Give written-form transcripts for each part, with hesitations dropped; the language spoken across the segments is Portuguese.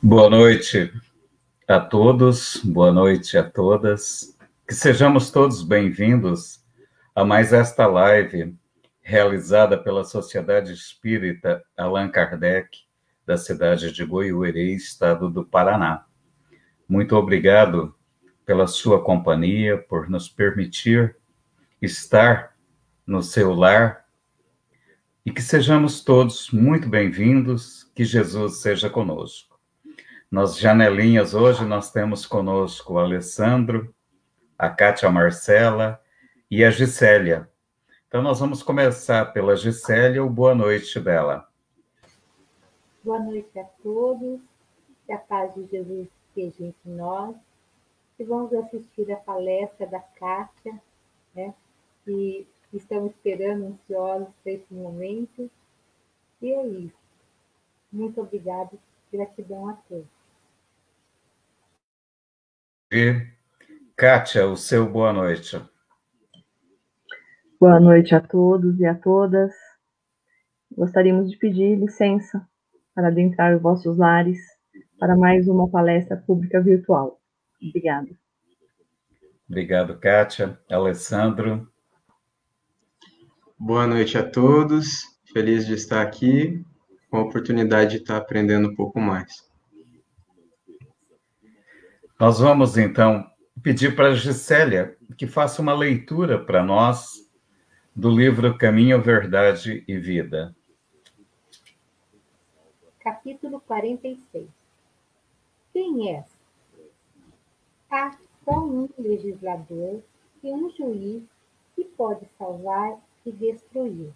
Boa noite a todos, boa noite a todas. Que sejamos todos bem-vindos a mais esta live realizada pela Sociedade Espírita Allan Kardec, da cidade de Goiuerê, estado do Paraná. Muito obrigado pela sua companhia, por nos permitir estar no seu lar e que sejamos todos muito bem-vindos, que Jesus seja conosco. Nas janelinhas hoje nós temos conosco o Alessandro, a Kátia Marcela e a Gisélia. Então nós vamos começar pela Gisélia, o boa noite dela. Boa noite a todos, que a paz de Jesus esteja entre nós. E vamos assistir a palestra da Kátia, né? E estamos esperando ansiosos por esse momento. E é isso. Muito obrigada, gratidão a todos. E Kátia, o seu boa noite. Boa noite a todos e a todas. Gostaríamos de pedir licença para adentrar os vossos lares para mais uma palestra pública virtual. Obrigada. Obrigado, Kátia. Alessandro. Boa noite a todos. Feliz de estar aqui, com a oportunidade de estar aprendendo um pouco mais. Nós vamos, então, pedir para a Gisélia que faça uma leitura para nós do livro Caminho, Verdade e Vida. Capítulo 46. Quem és? Há só um legislador e um juiz que pode salvar e destruir.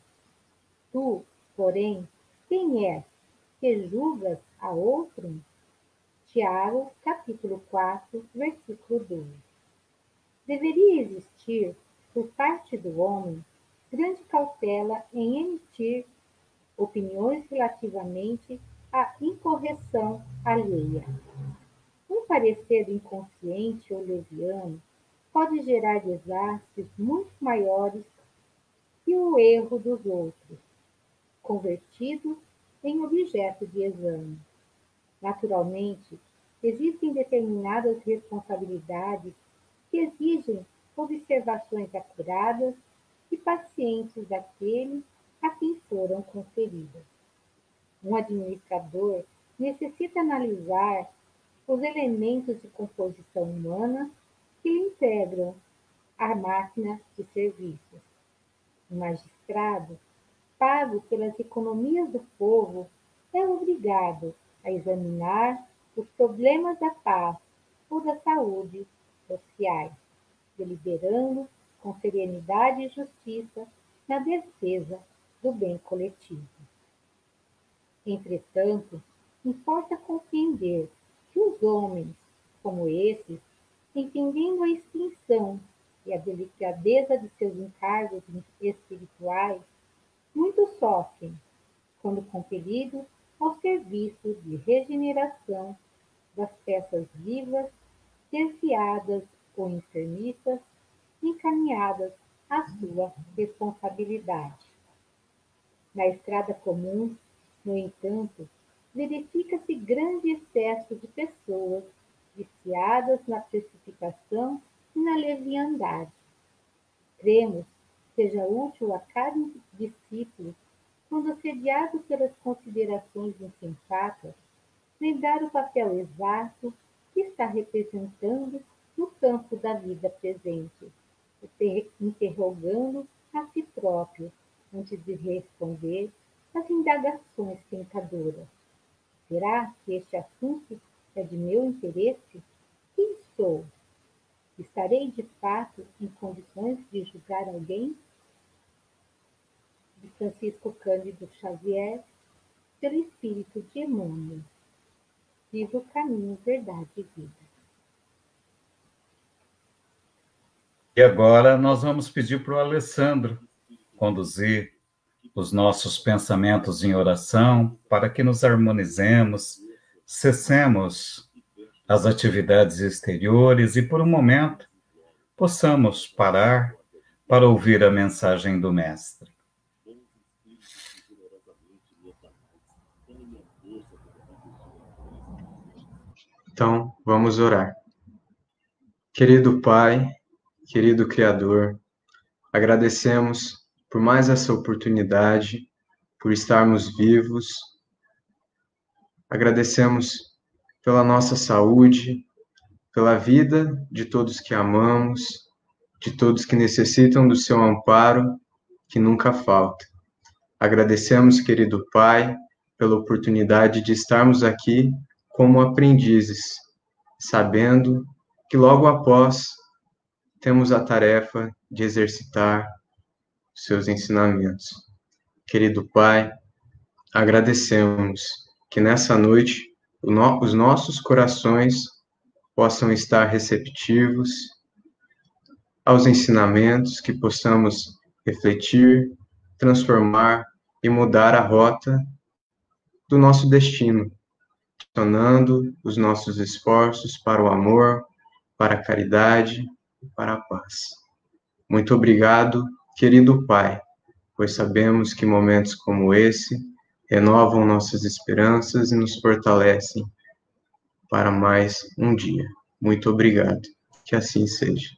Tu, porém, quem és que julgas a outro? Tiago, capítulo 4, versículo 12. Deveria existir, por parte do homem, grande cautela em emitir opiniões relativamente à incorreção alheia. Um parecer inconsciente ou leviano pode gerar desastres muito maiores que o erro dos outros, convertidos em objeto de exame. Naturalmente, existem determinadas responsabilidades que exigem observações acuradas e pacientes daquele a quem foram conferidas. Um administrador necessita analisar os elementos de composição humana que lhe integram a máquina de serviços. Um magistrado, pago pelas economias do povo, é obrigado a examinar os problemas da paz ou da saúde sociais, deliberando com serenidade e justiça na defesa do bem coletivo. Entretanto, importa compreender que os homens, como esses, entendendo a extinção e a delicadeza de seus encargos espirituais, muito sofrem quando compelidos ao serviço de regeneração das peças vivas, desviadas ou enfermiças, encaminhadas à sua responsabilidade. Na estrada comum, no entanto, verifica-se grande excesso de pessoas viciadas na precipitação e na leviandade. Cremos seja útil a cada discípulo, quando assediado pelas considerações insensatas, lembrar o papel exato que está representando no campo da vida presente, interrogando a si próprio antes de responder às indagações tentadoras. Será que este assunto é de meu interesse? Quem sou? Estarei de fato em condições de julgar alguém? De Francisco Cândido Xavier, pelo Espírito de Emmanuel. Livro Caminho, Verdade e Vida. E agora nós vamos pedir para o Alessandro conduzir os nossos pensamentos em oração para que nos harmonizemos, cessemos as atividades exteriores e, por um momento, possamos parar para ouvir a mensagem do Mestre. Então, vamos orar. Querido Pai, querido Criador, agradecemos por mais essa oportunidade, por estarmos vivos. Agradecemos pela nossa saúde, pela vida de todos que amamos, de todos que necessitam do seu amparo, que nunca falta. Agradecemos, querido Pai, pela oportunidade de estarmos aqui como aprendizes, sabendo que logo após temos a tarefa de exercitar os seus ensinamentos. Querido Pai, agradecemos que nessa noite os nossos corações possam estar receptivos aos ensinamentos, que possamos refletir, transformar e mudar a rota do nosso destino, direcionando os nossos esforços para o amor, para a caridade e para a paz. Muito obrigado, querido Pai, pois sabemos que momentos como esse renovam nossas esperanças e nos fortalecem para mais um dia. Muito obrigado. Que assim seja.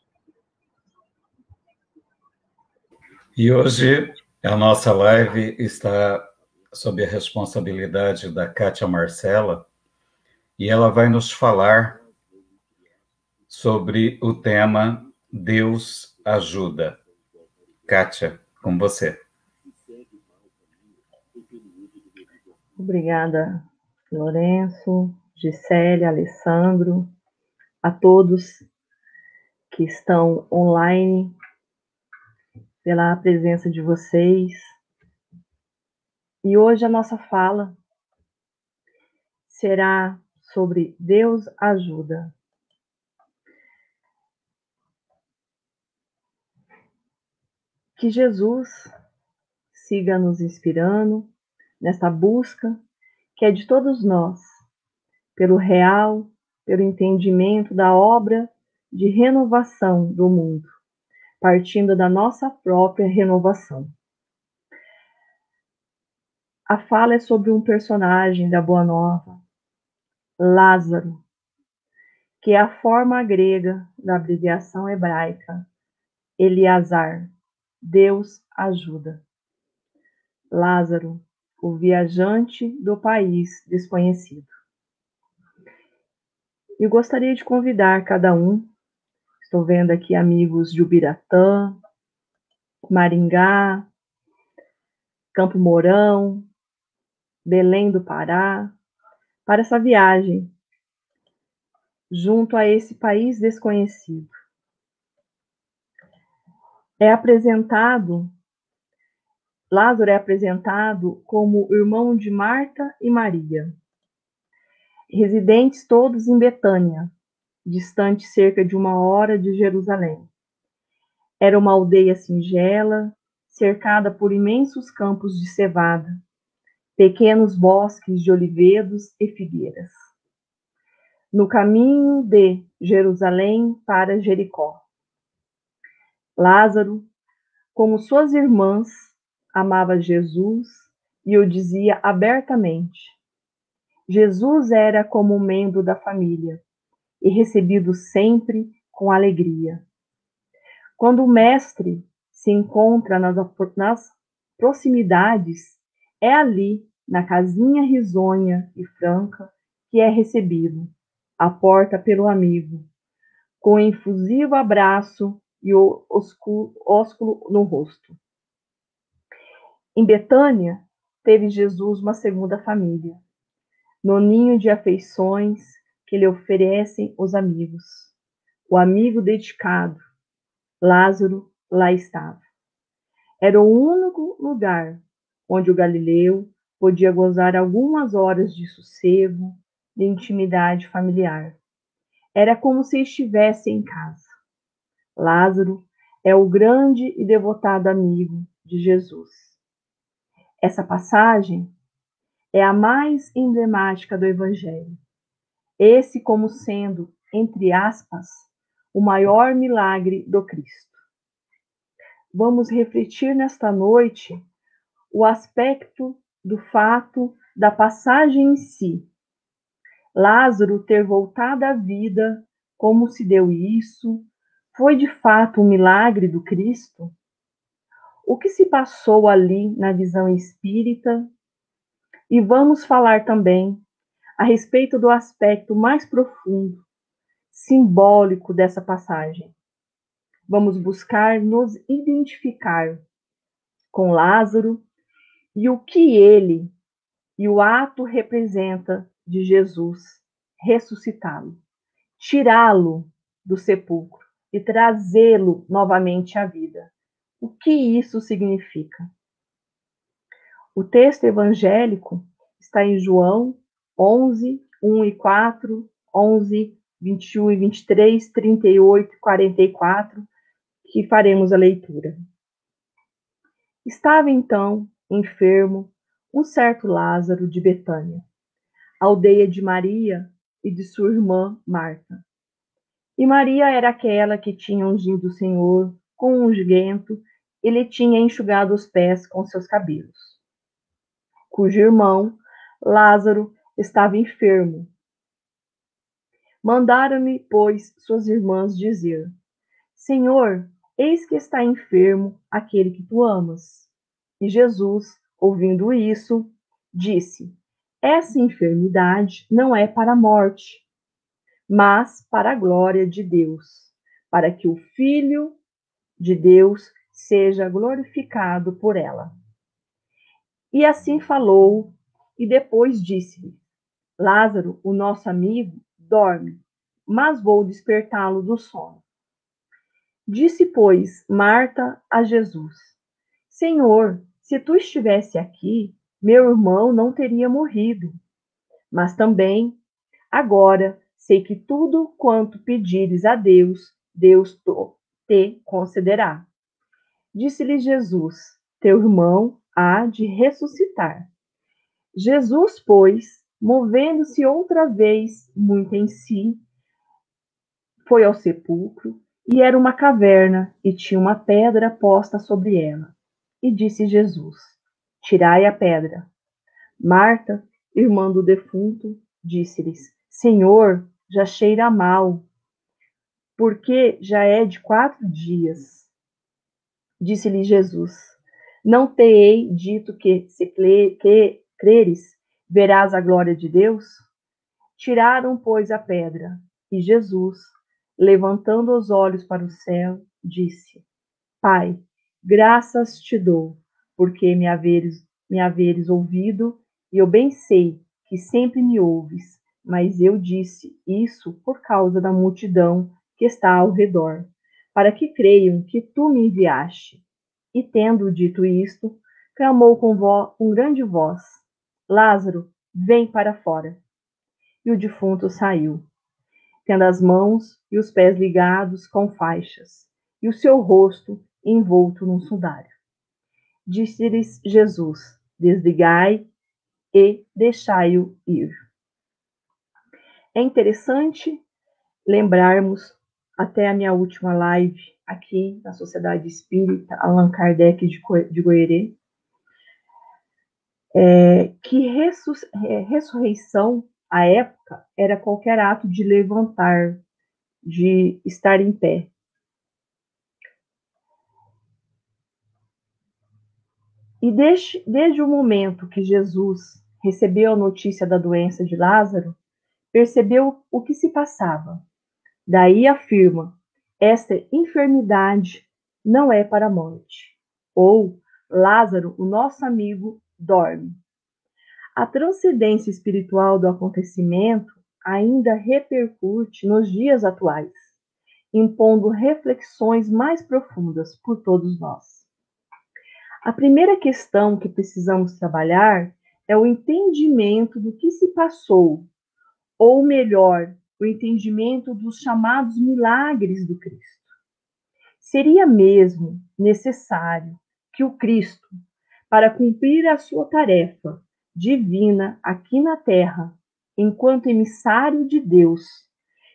E hoje a nossa live está sob a responsabilidade da Kátia Marcela, e ela vai nos falar sobre o tema Deus ajuda. Kátia, com você. Obrigada, Lourenço, Gisele, Alessandro, a todos que estão online, pela presença de vocês. E hoje a nossa fala será sobre Deus ajuda. Que Jesus siga nos inspirando nessa busca que é de todos nós, pelo real, pelo entendimento da obra de renovação do mundo, partindo da nossa própria renovação. A fala é sobre um personagem da Boa Nova, Lázaro, que é a forma grega da abreviação hebraica Eleazar, Deus ajuda. Lázaro, o viajante do país desconhecido. E gostaria de convidar cada um, estou vendo aqui amigos de Ubiratã, Maringá, Campo Mourão, Belém do Pará, para essa viagem junto a esse país desconhecido. Lázaro é apresentado como irmão de Marta e Maria, residentes todos em Betânia, distante cerca de 1 hora de Jerusalém. Era uma aldeia singela, cercada por imensos campos de cevada, pequenos bosques de olivedos e figueiras. No caminho de Jerusalém para Jericó. Lázaro, como suas irmãs, amava Jesus e o dizia abertamente. Jesus era como um membro da família e recebido sempre com alegria. Quando o mestre se encontra nas proximidades, é ali, na casinha risonha e franca, que é recebido, à porta pelo amigo, com efusivo abraço e o ósculo no rosto. Em Betânia, teve Jesus uma segunda família, no ninho de afeições que lhe oferecem os amigos. O amigo dedicado, Lázaro, lá estava. Era o único lugar onde o galileu podia gozar algumas horas de sossego, de intimidade familiar. Era como se estivesse em casa. Lázaro é o grande e devotado amigo de Jesus. Essa passagem é a mais emblemática do Evangelho. Esse como sendo, entre aspas, o maior milagre do Cristo. Vamos refletir nesta noite o aspecto do fato da passagem em si, Lázaro ter voltado à vida, como se deu isso? Foi de fato um milagre do Cristo? O que se passou ali na visão espírita? E vamos falar também a respeito do aspecto mais profundo, simbólico dessa passagem. Vamos buscar nos identificar com Lázaro e o que ele e o ato representa de Jesus ressuscitá-lo, tirá-lo do sepulcro e trazê-lo novamente à vida. O que isso significa? O texto evangélico está em João 11, 1 e 4, 11, 21 e 23, 38 e 44, que faremos a leitura. Estava então enfermo um certo Lázaro de Betânia, aldeia de Maria e de sua irmã Marta. E Maria era aquela que tinha ungido o Senhor com um unguento e lhe tinha enxugado os pés com seus cabelos. Cujo irmão, Lázaro, estava enfermo. Mandaram-lhe, pois, suas irmãs dizer: Senhor, eis que está enfermo aquele que tu amas. E Jesus, ouvindo isso, disse: Essa enfermidade não é para a morte, mas para a glória de Deus, para que o Filho de Deus seja glorificado por ela. E assim falou, e depois disse-lhe: Lázaro, o nosso amigo, dorme, mas vou despertá-lo do sono. Disse, pois, Marta a Jesus: Senhor, se tu estivesse aqui, meu irmão não teria morrido. Mas também, agora, sei que tudo quanto pedires a Deus, Deus te concederá. Disse-lhe Jesus: Teu irmão há de ressuscitar. Jesus, pois, movendo-se outra vez muito em si, foi ao sepulcro, e era uma caverna, e tinha uma pedra posta sobre ela. E disse Jesus: Tirai a pedra. Marta, irmã do defunto, disse-lhes: Senhor, já cheira mal, porque já é de 4 dias. Disse-lhe Jesus: Não te hei dito que, se creres, verás a glória de Deus? Tiraram, pois, a pedra, e Jesus, levantando os olhos para o céu, disse: Pai, graças te dou, porque me haveres ouvido, e eu bem sei que sempre me ouves, mas eu disse isso por causa da multidão que está ao redor, para que creiam que tu me enviaste. E tendo dito isto, clamou com grande voz: Lázaro, vem para fora. E o defunto saiu, tendo as mãos e os pés ligados com faixas, e o seu rosto envolto num sudário. Disse-lhes Jesus: Desligai e deixai-o ir. É interessante lembrarmos, até a minha última live aqui na Sociedade Espírita Allan Kardec de Goerê, que ressurreição, à época, era qualquer ato de levantar, de estar em pé. E desde o momento que Jesus recebeu a notícia da doença de Lázaro, percebeu o que se passava. Daí afirma: esta enfermidade não é para a morte. Ou, Lázaro, o nosso amigo, dorme. A transcendência espiritual do acontecimento ainda repercute nos dias atuais, impondo reflexões mais profundas por todos nós. A primeira questão que precisamos trabalhar é o entendimento do que se passou, ou melhor, o entendimento dos chamados milagres do Cristo. Seria mesmo necessário que o Cristo, para cumprir a sua tarefa divina aqui na Terra, enquanto emissário de Deus,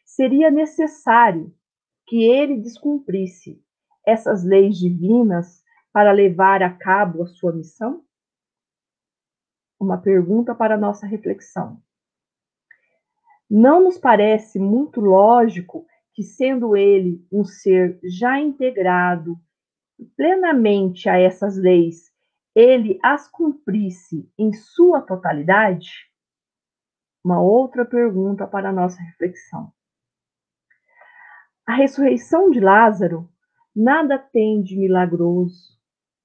seria necessário que ele descumprisse essas leis divinas para levar a cabo a sua missão? Uma pergunta para a nossa reflexão. Não nos parece muito lógico que, sendo ele um ser já integrado plenamente a essas leis, ele as cumprisse em sua totalidade? Uma outra pergunta para a nossa reflexão. A ressurreição de Lázaro nada tem de milagroso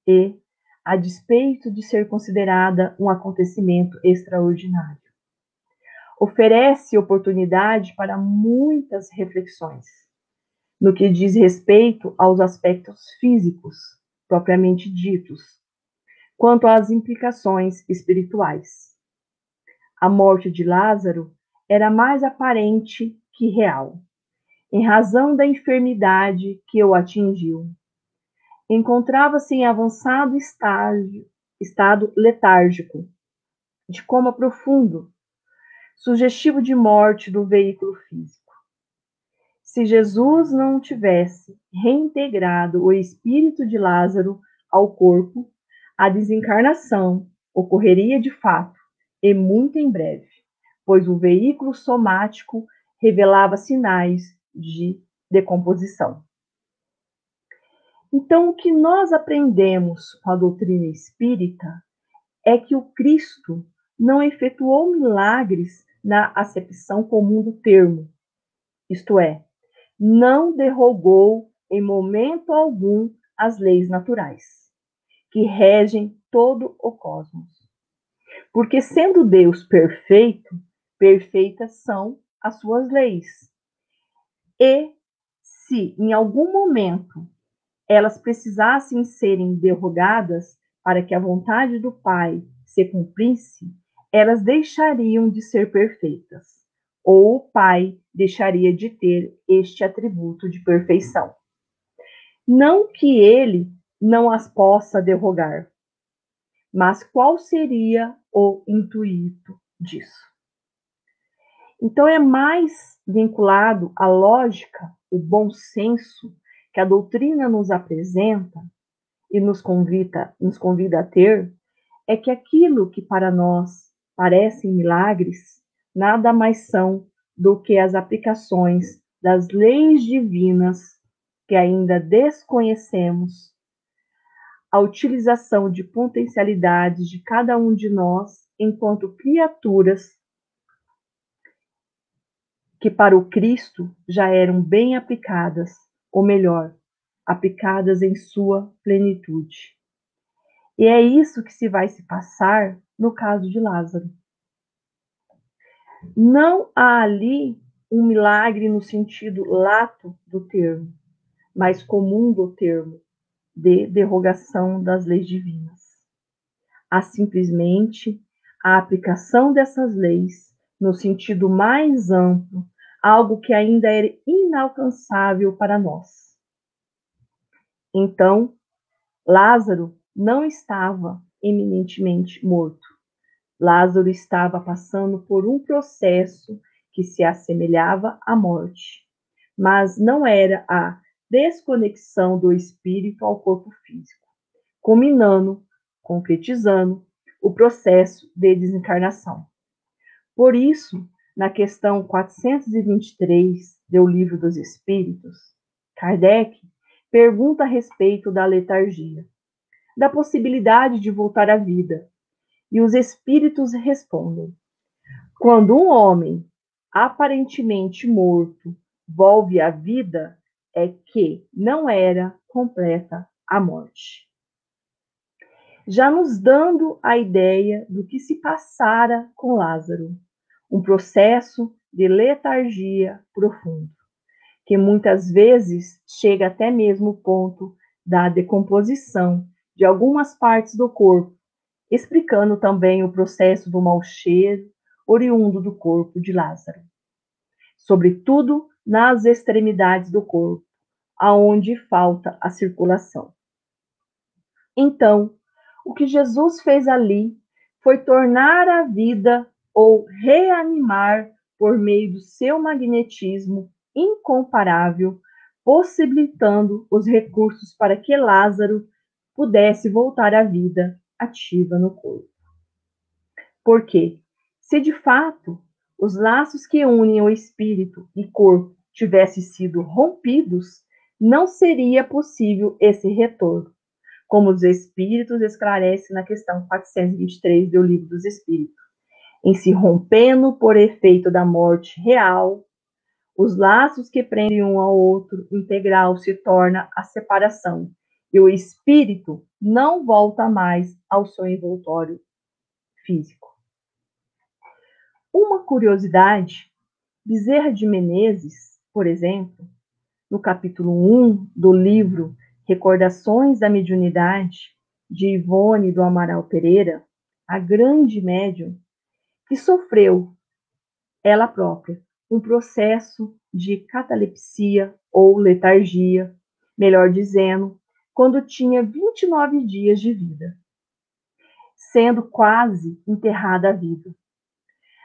e, a despeito de ser considerada um acontecimento extraordinário, oferece oportunidade para muitas reflexões no que diz respeito aos aspectos físicos propriamente ditos, quanto às implicações espirituais. A morte de Lázaro era mais aparente que real, em razão da enfermidade que o atingiu. Encontrava-se em avançado estado letárgico, de coma profundo, sugestivo de morte do veículo físico. Se Jesus não tivesse reintegrado o espírito de Lázaro ao corpo, a desencarnação ocorreria de fato e muito em breve, pois o veículo somático revelava sinais de decomposição. Então, o que nós aprendemos com a doutrina espírita é que o Cristo não efetuou milagres na acepção comum do termo, isto é, não derrogou em momento algum as leis naturais, que regem todo o cosmos. Porque, sendo Deus perfeito, perfeitas são as suas leis. E, se em algum momento elas precisassem serem derrogadas para que a vontade do Pai se cumprisse, elas deixariam de ser perfeitas, ou o Pai deixaria de ter este atributo de perfeição. Não que ele não as possa derrogar, mas qual seria o intuito disso? Então é mais vinculado à lógica, o bom senso que a doutrina nos apresenta e nos convida a ter, é que aquilo que para nós parecem milagres, nada mais são do que as aplicações das leis divinas que ainda desconhecemos, a utilização de potencialidades de cada um de nós enquanto criaturas que para o Cristo já eram bem aplicadas, ou melhor, aplicadas em sua plenitude. E é isso que se vai se passar no caso de Lázaro. Não há ali um milagre no sentido lato do termo, mas comum do termo, de derrogação das leis divinas. Há simplesmente a aplicação dessas leis no sentido mais amplo, algo que ainda era inalcançável para nós. Então, Lázaro não estava eminentemente morto. Lázaro estava passando por um processo que se assemelhava à morte, mas não era a desconexão do espírito ao corpo físico, concretizando o processo de desencarnação. Por isso, na questão 423 do Livro dos Espíritos, Kardec pergunta a respeito da letargia, da possibilidade de voltar à vida, e os espíritos respondem: quando um homem aparentemente morto volve à vida, é que não era completa a morte. Já nos dando a ideia do que se passara com Lázaro, um processo de letargia profundo, que muitas vezes chega até mesmo o ponto da decomposição de algumas partes do corpo, explicando também o processo do mau cheiro oriundo do corpo de Lázaro, sobretudo nas extremidades do corpo, aonde falta a circulação. Então, o que Jesus fez ali foi tornar a vida ou reanimar por meio do seu magnetismo incomparável, possibilitando os recursos para que Lázaro pudesse voltar à vida ativa no corpo. Porque, se de fato os laços que unem o espírito e corpo tivessem sido rompidos, não seria possível esse retorno, como os Espíritos esclarecem na questão 423 do Livro dos Espíritos. Em se rompendo por efeito da morte real, os laços que prendem um ao outro integral se torna a separação, e o espírito não volta mais ao seu envoltório físico. Uma curiosidade, Bezerra de Menezes, por exemplo, no capítulo 1 do livro Recordações da Mediunidade, de Ivone do Amaral Pereira, a grande médium, que sofreu, ela própria, um processo de catalepsia ou letargia, melhor dizendo, quando tinha 29 dias de vida, sendo quase enterrada a vida.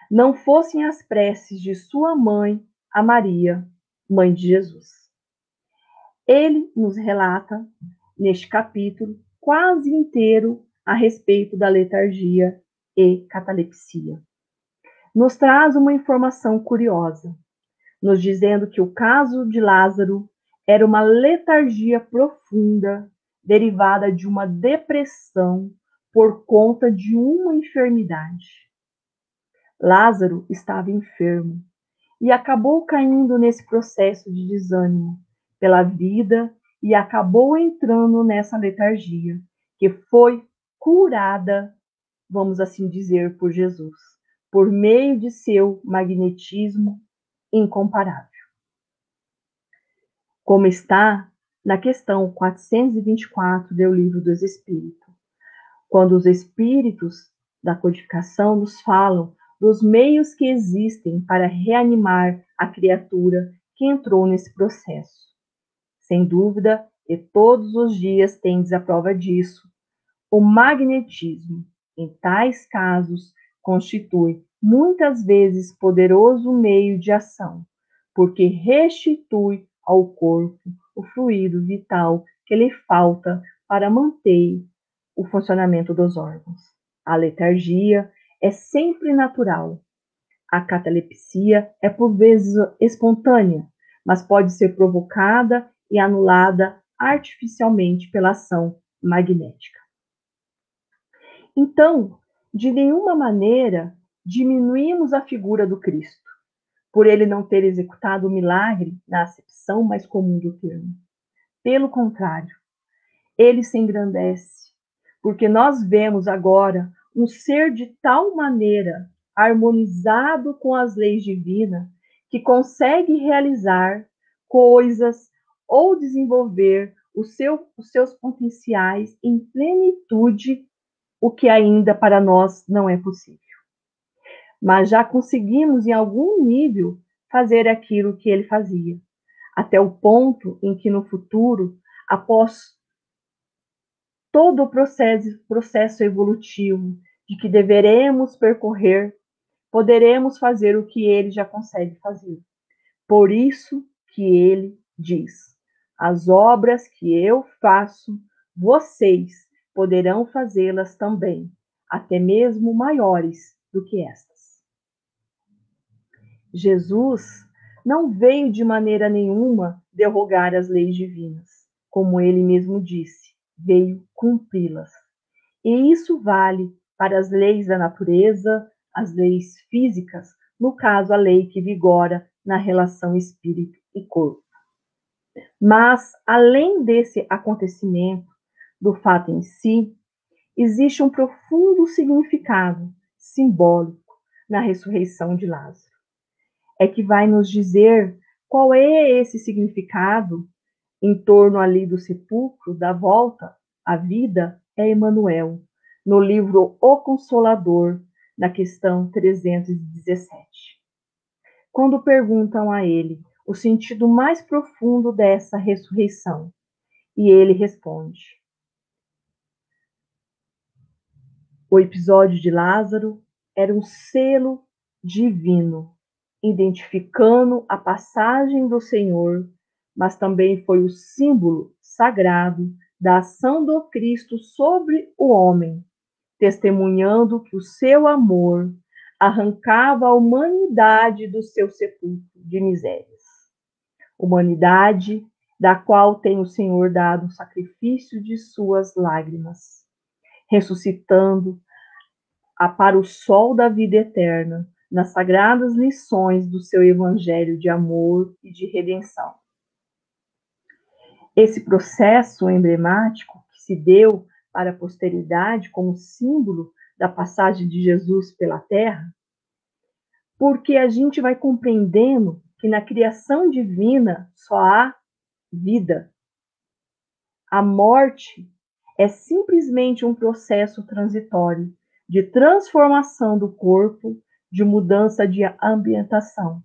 Não fossem as preces de sua mãe, a Maria, mãe de Jesus. Ele nos relata, neste capítulo, quase inteiro a respeito da letargia e catalepsia. Nos traz uma informação curiosa, nos dizendo que o caso de Lázaro era uma letargia profunda, derivada de uma depressão por conta de uma enfermidade. Lázaro estava enfermo e acabou caindo nesse processo de desânimo pela vida e acabou entrando nessa letargia, que foi curada, vamos assim dizer, por Jesus, por meio de seu magnetismo incomparável. Como está na questão 424 do Livro dos Espíritos, quando os espíritos da codificação nos falam dos meios que existem para reanimar a criatura que entrou nesse processo. Sem dúvida, e todos os dias tendes a prova disso, o magnetismo, em tais casos, constitui muitas vezes poderoso meio de ação, porque restitui ao corpo o fluido vital que lhe falta para manter o funcionamento dos órgãos. A letargia é sempre natural. A catalepsia é por vezes espontânea, mas pode ser provocada e anulada artificialmente pela ação magnética. Então, de nenhuma maneira diminuímos a figura do Cristo, por ele não ter executado o milagre na acepção mais comum do termo. Pelo contrário, ele se engrandece, porque nós vemos agora um ser de tal maneira harmonizado com as leis divinas que consegue realizar coisas ou desenvolver os seus potenciais em plenitude, o que ainda para nós não é possível. Mas já conseguimos, em algum nível, fazer aquilo que ele fazia, até o ponto em que no futuro, após todo o processo evolutivo de que deveremos percorrer, poderemos fazer o que ele já consegue fazer. Por isso que ele diz: as obras que eu faço, vocês poderão fazê-las também, até mesmo maiores do que estas. Jesus não veio de maneira nenhuma derrogar as leis divinas, como ele mesmo disse, veio cumpri-las. E isso vale para as leis da natureza, as leis físicas, no caso, a lei que vigora na relação espírito e corpo. Mas, além desse acontecimento, do fato em si, existe um profundo significado simbólico na ressurreição de Lázaro. É que vai nos dizer qual é esse significado em torno ali do sepulcro, da volta à vida, é Emmanuel, no livro O Consolador, na questão 317. Quando perguntam a ele o sentido mais profundo dessa ressurreição, e ele responde: o episódio de Lázaro era um selo divino, identificando a passagem do Senhor, mas também foi o símbolo sagrado da ação do Cristo sobre o homem, testemunhando que o seu amor, arrancava a humanidade do seu sepulcro de misérias. Humanidade da qual tem o Senhor dado o sacrifício de suas lágrimas, ressuscitando para o sol da vida eterna, nas sagradas lições do seu evangelho de amor e de redenção. Esse processo emblemático que se deu para a posteridade como símbolo da passagem de Jesus pela terra, porque a gente vai compreendendo que na criação divina só há vida. A morte é simplesmente um processo transitório de transformação do corpo, de mudança de ambientação.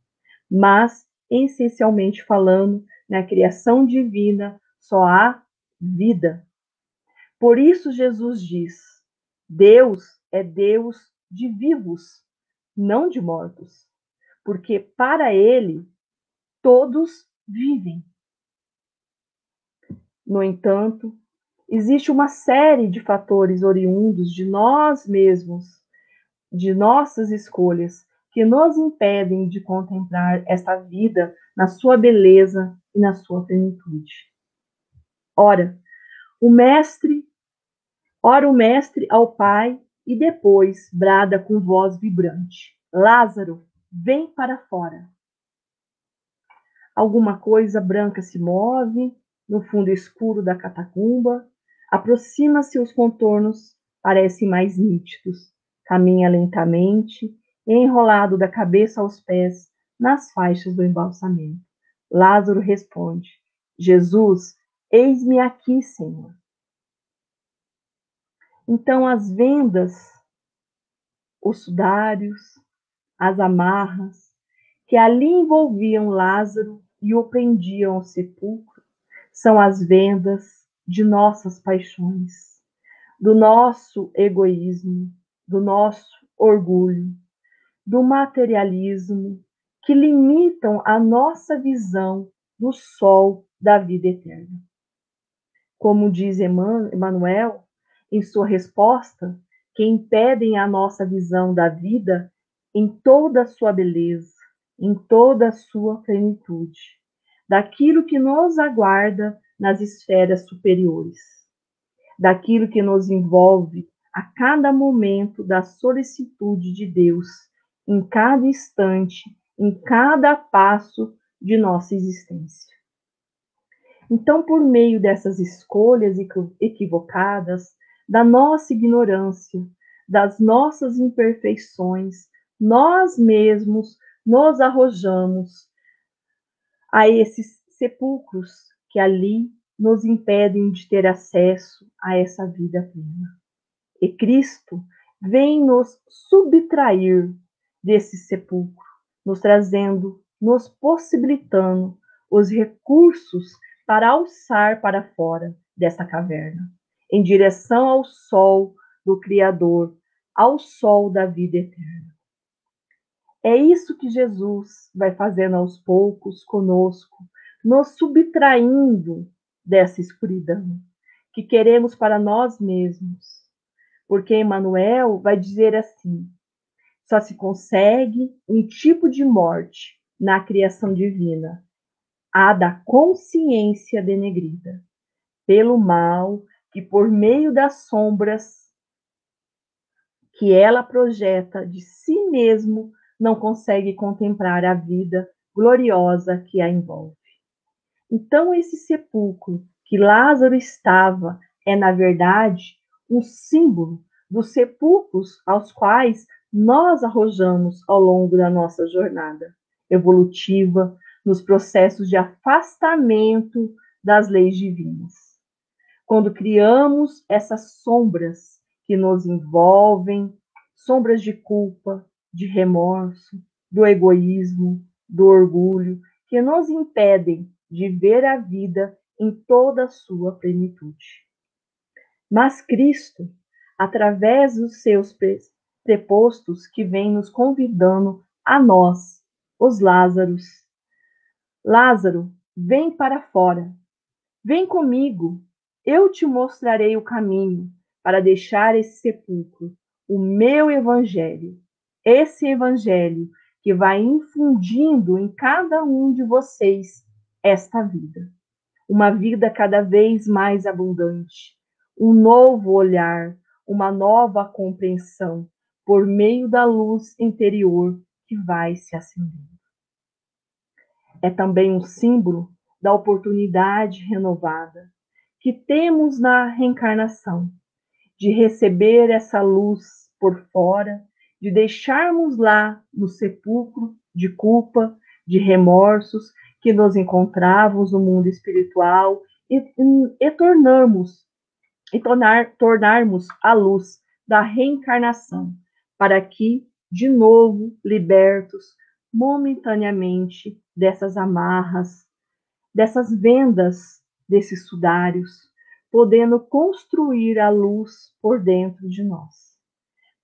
Mas, essencialmente falando, na criação divina só há vida. Por isso Jesus diz: Deus é Deus de vivos, não de mortos, porque para ele todos vivem. No entanto, existe uma série de fatores oriundos de nós mesmos, de nossas escolhas, que nos impedem de contemplar essa vida na sua beleza e na sua plenitude. Ora, o mestre ao Pai e depois brada com voz vibrante: Lázaro, vem para fora. Alguma coisa branca se move no fundo escuro da catacumba, aproxima-se, os contornos parecem mais nítidos, caminha lentamente, enrolado da cabeça aos pés nas faixas do embalsamento. Lázaro responde: Jesus, eis-me aqui, Senhor. Então as vendas, os sudários, as amarras que ali envolviam Lázaro e o prendiam ao sepulcro são as vendas de nossas paixões, do nosso egoísmo, do nosso orgulho, do materialismo, que limitam a nossa visão do sol da vida eterna. Como diz Emmanuel, em sua resposta, que impedem a nossa visão da vida em toda a sua beleza, em toda a sua plenitude, daquilo que nos aguarda nas esferas superiores, daquilo que nos envolve a cada momento da solicitude de Deus, em cada instante, em cada passo de nossa existência. Então, por meio dessas escolhas equivocadas, da nossa ignorância, das nossas imperfeições, nós mesmos nos arrojamos a esses sepulcros que ali nos impedem de ter acesso a essa vida plena. E Cristo vem nos subtrair desse sepulcro, nos trazendo, nos possibilitando os recursos para alçar para fora dessa caverna, em direção ao sol do Criador, ao sol da vida eterna. É isso que Jesus vai fazendo aos poucos conosco, nos subtraindo dessa escuridão que queremos para nós mesmos. Porque Emmanuel vai dizer assim: só se consegue um tipo de morte na criação divina, a da consciência denegrida, pelo mal que por meio das sombras que ela projeta de si mesmo não consegue contemplar a vida gloriosa que a envolve. Então esse sepulcro que Lázaro estava é, na verdade, um símbolo dos sepulcros aos quais nós arrojamos ao longo da nossa jornada evolutiva, nos processos de afastamento das leis divinas. Quando criamos essas sombras que nos envolvem, sombras de culpa, de remorso, do egoísmo, do orgulho, que nos impedem de ver a vida em toda a sua plenitude. Mas Cristo, através dos seus prepostos que vem nos convidando a nós, os Lázaros: Lázaro, vem para fora, vem comigo, eu te mostrarei o caminho para deixar esse sepulcro, o meu evangelho. esse evangelho que vai infundindo em cada um de vocês esta vida. Uma vida cada vez mais abundante, um novo olhar, uma nova compreensão por meio da luz interior que vai se acendendo. É também um símbolo da oportunidade renovada que temos na reencarnação, de receber essa luz por fora, de deixarmos lá no sepulcro de culpa, de remorsos que nos encontrávamos no mundo espiritual e tornarmos a luz da reencarnação, para que, de novo, libertos momentaneamente dessas amarras, dessas vendas, desses sudários, podendo construir a luz por dentro de nós,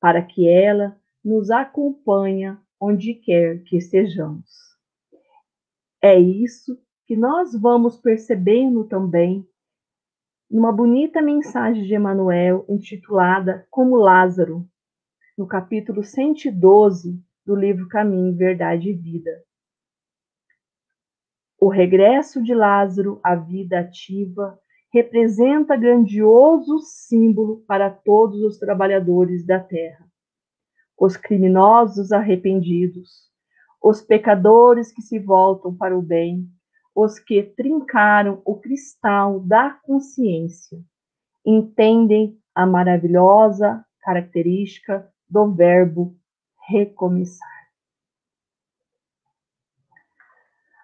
para que ela nos acompanhe onde quer que estejamos. É isso que nós vamos percebendo também numa bonita mensagem de Emmanuel intitulada Como Lázaro, no capítulo 112 do livro Caminho, Verdade e Vida. O regresso de Lázaro à vida ativa representa grandioso símbolo para todos os trabalhadores da terra. Os criminosos arrependidos, os pecadores que se voltam para o bem, os que trincaram o cristal da consciência, entendem a maravilhosa característica do verbo recomeçar.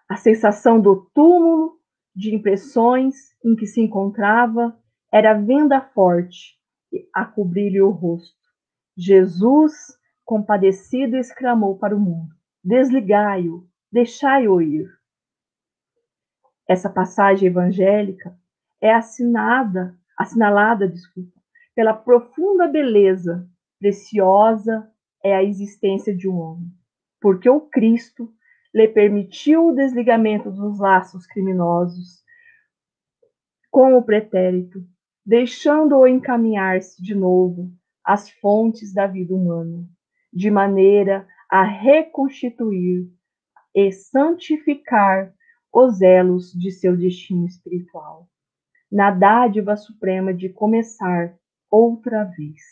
A sensação do túmulo de impressões em que se encontrava era venda forte a cobrir-lhe o rosto. Jesus, compadecido, exclamou para o mundo: desligai-o, deixai-o ir. Essa passagem evangélica é assinalada, pela profunda beleza, preciosa é a existência de um homem, porque o Cristo lhe permitiu o desligamento dos laços criminosos com o pretérito, deixando-o encaminhar-se de novo às fontes da vida humana, de maneira a reconstituir e santificar os elos de seu destino espiritual, na dádiva suprema de começar outra vez.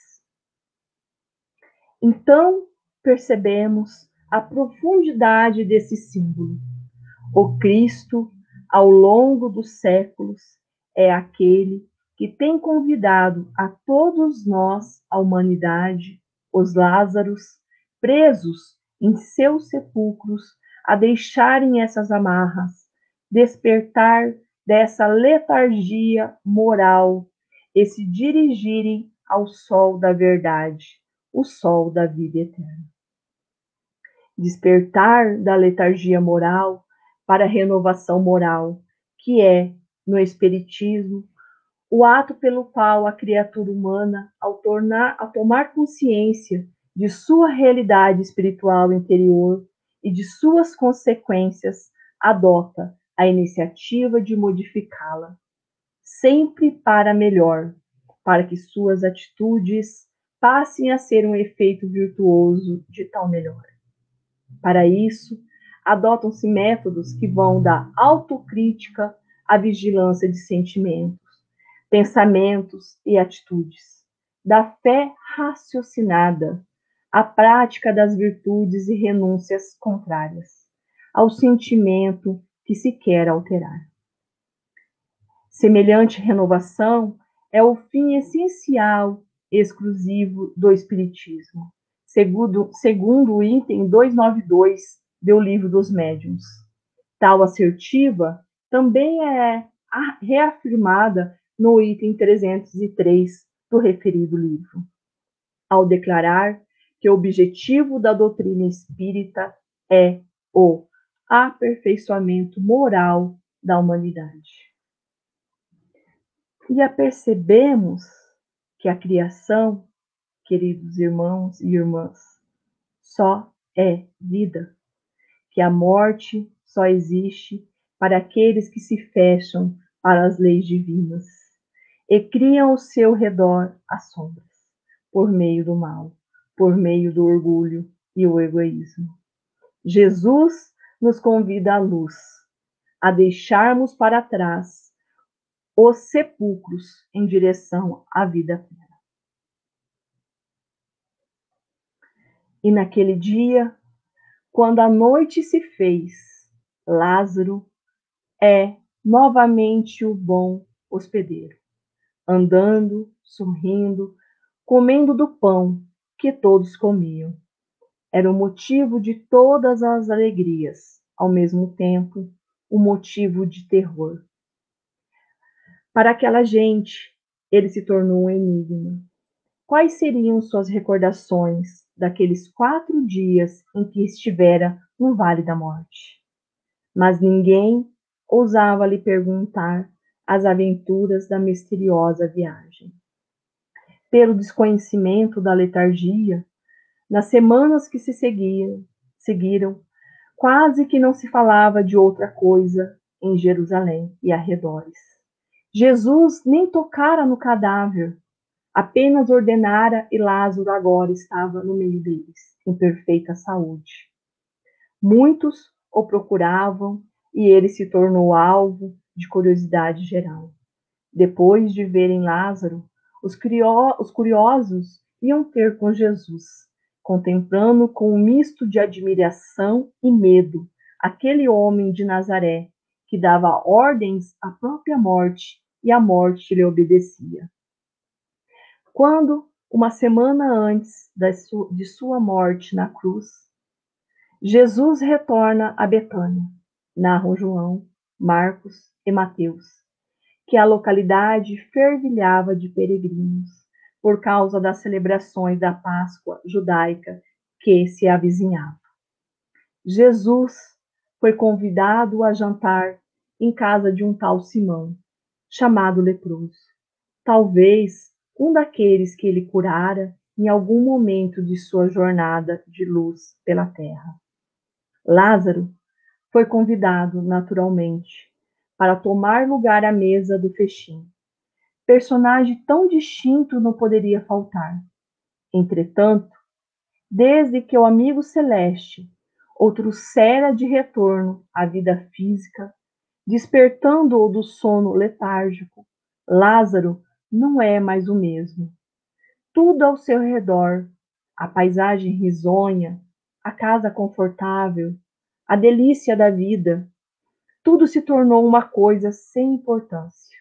Então, percebemos a profundidade desse símbolo. O Cristo, ao longo dos séculos, é aquele que tem convidado a todos nós, a humanidade, os Lázaros, presos em seus sepulcros, a deixarem essas amarras, despertar dessa letargia moral e se dirigirem ao sol da verdade, o sol da vida eterna. Despertar da letargia moral para a renovação moral, que é, no Espiritismo, o ato pelo qual a criatura humana, ao tomar consciência de sua realidade espiritual interior e de suas consequências, adota a iniciativa de modificá-la, sempre para melhor, para que suas atitudes passem a ser um efeito virtuoso de tal melhora. Para isso, adotam-se métodos que vão da autocrítica à vigilância de sentimentos, pensamentos e atitudes, da fé raciocinada à prática das virtudes e renúncias contrárias ao sentimento que se quer alterar. Semelhante renovação é o fim essencial e exclusivo do Espiritismo, segundo o item 292 do Livro dos Médiuns. Tal assertiva também é reafirmada no item 303 do referido livro, ao declarar que o objetivo da doutrina espírita é o aperfeiçoamento moral da humanidade. E apercebemos que a criação, queridos irmãos e irmãs, só é vida, que a morte só existe para aqueles que se fecham para as leis divinas e criam ao seu redor as sombras, por meio do mal, por meio do orgulho, e o egoísmo. Jesus nos convida à luz, a deixarmos para trás os sepulcros em direção à vida plena. E naquele dia, quando a noite se fez, Lázaro é novamente o bom hospedeiro, andando, sorrindo, comendo do pão que todos comiam. Era o motivo de todas as alegrias, ao mesmo tempo, o motivo de terror. Para aquela gente, ele se tornou um enigma. Quais seriam suas recordações daqueles 4 dias em que estivera no Vale da Morte? Mas ninguém ousava lhe perguntar as aventuras da misteriosa viagem. Pelo desconhecimento da letargia, nas semanas que se seguiram, quase que não se falava de outra coisa em Jerusalém e arredores. Jesus nem tocara no cadáver, apenas ordenara e Lázaro agora estava no meio deles, em perfeita saúde. Muitos o procuravam e ele se tornou alvo de curiosidade geral. Depois de verem Lázaro, os curiosos iam ter com Jesus, contemplando com um misto de admiração e medo aquele homem de Nazaré que dava ordens à própria morte e a morte lhe obedecia. Quando, uma semana antes de sua morte na cruz, Jesus retorna a Betânia, narram João, Marcos e Mateus, que a localidade fervilhava de peregrinos por causa das celebrações da Páscoa judaica que se avizinhava. Jesus foi convidado a jantar em casa de um tal Simão, chamado leproso, talvez um daqueles que ele curara em algum momento de sua jornada de luz pela terra. Lázaro foi convidado, naturalmente, para tomar lugar à mesa do festim. Personagem tão distinto não poderia faltar. Entretanto, desde que o amigo celeste o trouxera de retorno à vida física, despertando-o do sono letárgico, Lázaro não é mais o mesmo. Tudo ao seu redor, a paisagem risonha, a casa confortável, a delícia da vida, tudo se tornou uma coisa sem importância.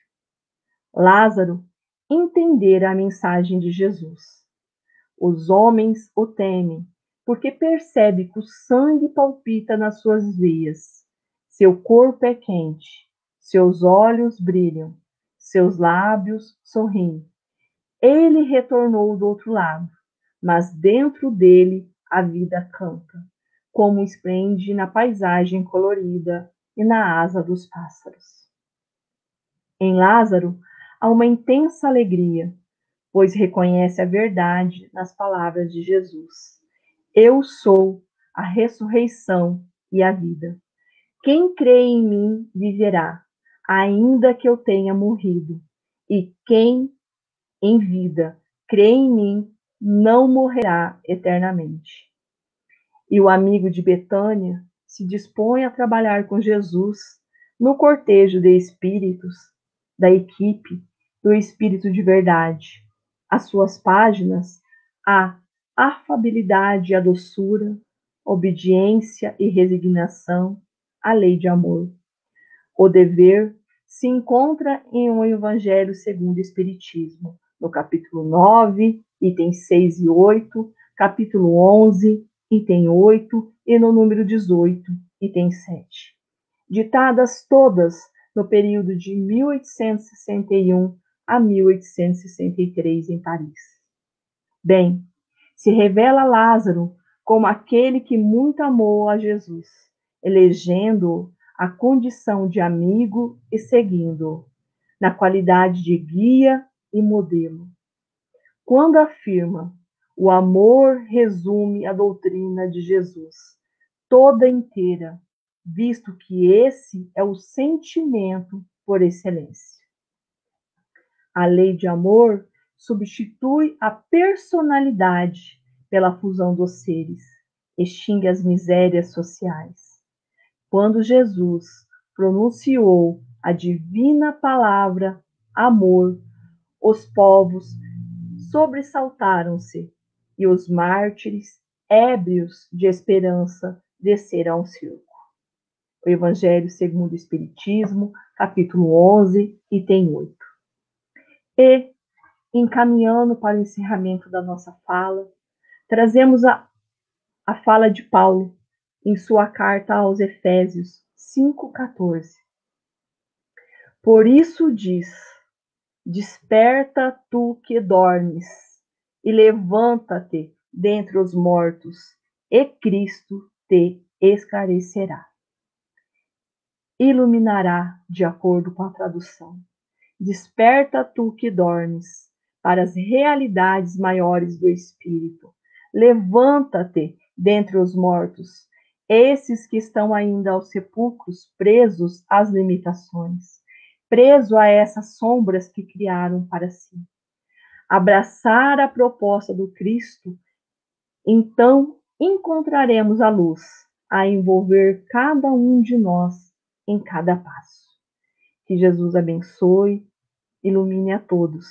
Lázaro entendera a mensagem de Jesus. Os homens o temem, porque percebe que o sangue palpita nas suas veias. Seu corpo é quente, seus olhos brilham, seus lábios sorriem. Ele retornou do outro lado, mas dentro dele a vida canta, como esplende na paisagem colorida e na asa dos pássaros. Em Lázaro há uma intensa alegria, pois reconhece a verdade nas palavras de Jesus. Eu sou a ressurreição e a vida. Quem crê em mim viverá, ainda que eu tenha morrido. E quem em vida crê em mim não morrerá eternamente. E o amigo de Betânia se dispõe a trabalhar com Jesus no cortejo de espíritos da equipe do Espírito de Verdade. As suas páginas, a afabilidade e a doçura, obediência e resignação, a lei de amor. O dever se encontra em um Evangelho segundo o Espiritismo, no capítulo 9, itens 6 e 8, capítulo 11, item 8, e no número 18, item 7. Ditadas todas no período de 1861 a 1863 em Paris. Bem, se revela Lázaro como aquele que muito amou a Jesus, elegendo-o a condição de amigo e seguindo-o, na qualidade de guia e modelo. Quando afirma, o amor resume a doutrina de Jesus, toda inteira, visto que esse é o sentimento por excelência. A lei de amor substitui a personalidade pela fusão dos seres, extingue as misérias sociais. Quando Jesus pronunciou a divina palavra amor, os povos sobressaltaram-se e os mártires, ébrios de esperança, desceram ao circo. O Evangelho segundo o Espiritismo, capítulo 11, item 8. E, encaminhando para o encerramento da nossa fala, trazemos a fala de Paulo em sua carta aos Efésios 5,14. Por isso diz: desperta tu que dormes, e levanta-te dentre os mortos, e Cristo te esclarecerá. Iluminará, de acordo com a tradução. Desperta tu que dormes, para as realidades maiores do Espírito. Levanta-te dentre os mortos, esses que estão ainda aos sepulcros, presos às limitações, presos a essas sombras que criaram para si. Abraçar a proposta do Cristo, então encontraremos a luz a envolver cada um de nós em cada passo. Que Jesus abençoe, ilumine a todos.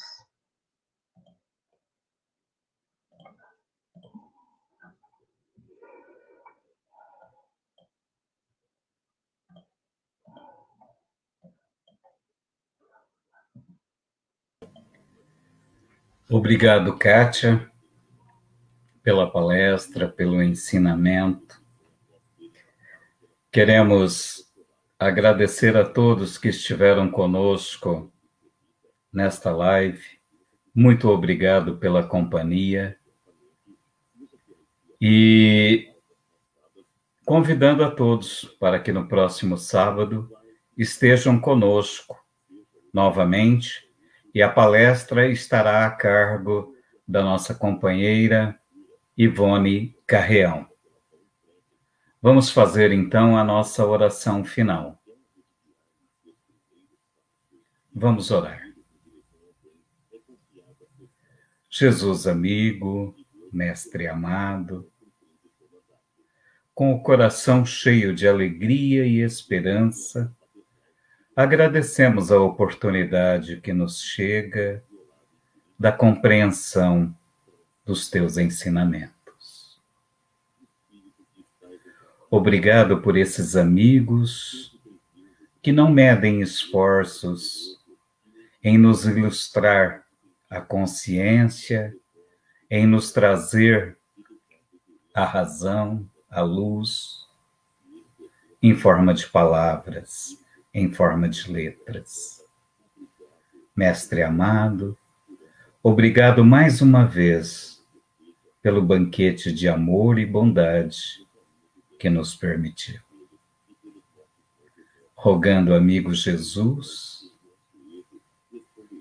Obrigado, Kátia, pela palestra, pelo ensinamento. Queremos agradecer a todos que estiveram conosco nesta live. Muito obrigado pela companhia. E convidando a todos para que no próximo sábado estejam conosco novamente, e a palestra estará a cargo da nossa companheira Ivone Carreão. Vamos fazer então a nossa oração final. Vamos orar. Jesus amigo, mestre amado, com o coração cheio de alegria e esperança, agradecemos a oportunidade que nos chega da compreensão dos teus ensinamentos. Obrigado por esses amigos que não medem esforços em nos ilustrar a consciência, em nos trazer a razão, a luz, em forma de palavras, em forma de letras. Mestre amado, obrigado mais uma vez pelo banquete de amor e bondade que nos permitiu. Rogando, amigo Jesus,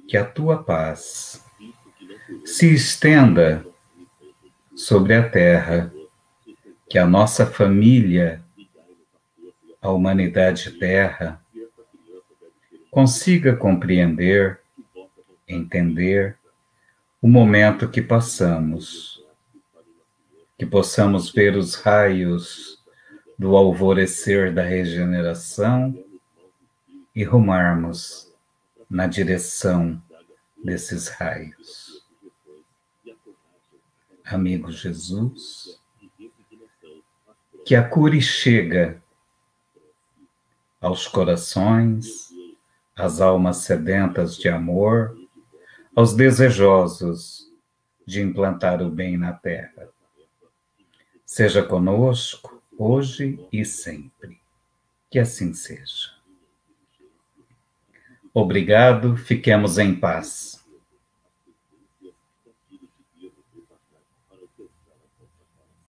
que a tua paz se estenda sobre a terra, que a nossa família, a humanidade terra, consiga compreender, entender o momento que passamos, que possamos ver os raios do alvorecer da regeneração e rumarmos na direção desses raios. Amigo Jesus, que a cura chega aos corações, às almas sedentas de amor, aos desejosos de implantar o bem na terra. Seja conosco, hoje e sempre. Que assim seja. Obrigado, fiquemos em paz.